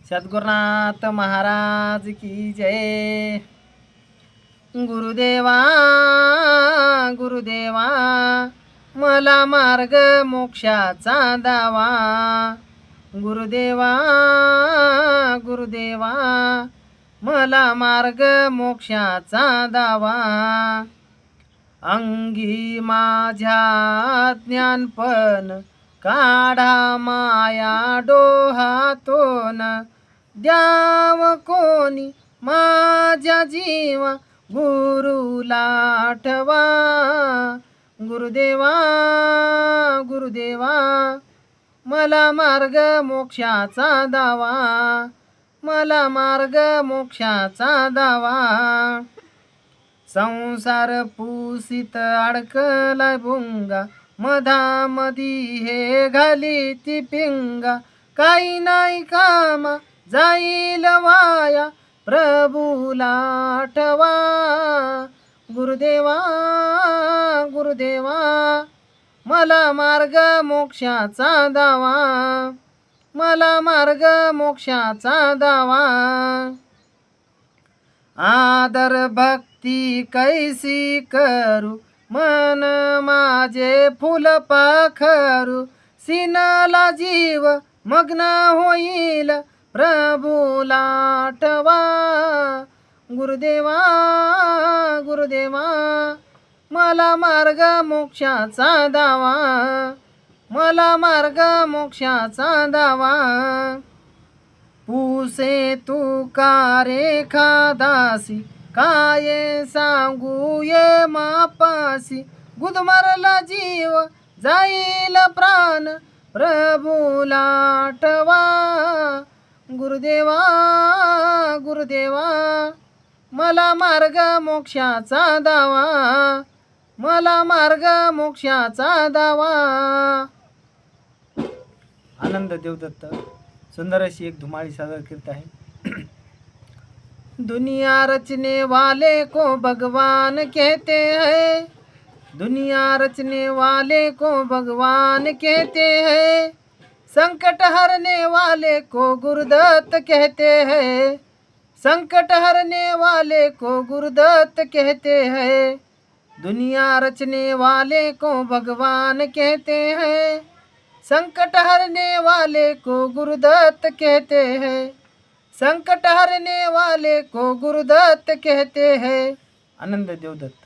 सद्गुरुनाथ महाराज की जय। गुरुदेवा गुरुदेवा मला मार्ग मोक्षाचा दावा। गुरुदेवा गुरुदेवा मला मार्ग मोक्षाचा दावा। अंगी माझ्या ज्ञानपण काढा माया डोहातून। द्याव कोणी माझ्या जीवा गुरुला आठवा। गुरुदेवा गुरुदेवा मला मार्ग मोक्षाचा दावा। मला मार्ग मोक्षाचा दावा। संसार पुसित अडकलाय भुंगा, मधामधी हे घाली ती पिंगा। काही नाही कामा जाईल वाया, प्रभूला आठवा। गुरुदेवा गुरुदेवा मला मार्ग मोक्षाचा दावा। मला मार्ग मोक्षाचा दावा। आदर भक्ती कैसी करू, मन माझे फुल पाखरू। सिनाला जीव मग्न होईल, प्रभूला आठवा। गुरुदेवा गुरुदेवा मला मार्ग मोक्षाचा दावा। मला मार्ग मोक्षाचा दावा। पुसे तुकारे खादासी, काय सांगू ये मापासी। गुदमरला जीव जाईल प्राण, प्रभूला आठवा। गुरुदेवा गुरुदेवा मला मार्ग मोक्षाचा दावा। मला मार्ग मोक्षाचा दावा। आनंद देवदत्त सुंदर अशी एक धुमाळी सादर करत आहे। दुनिया रचने वाले को भगवान कहते हैं। दुनिया रचने वाले को भगवान कहते हैं। संकट हरने वाले को गुरुदत्त कहते हैं। संकट हरने वाले को गुरुदत्त कहते हैं। दुनिया रचने वाले को भगवान कहते हैं। संकट हरने वाले को गुरुदत्त कहते हैं। संकट हरने वाले को गुरुदत्त कहते हैं। आनंद देवदत्त।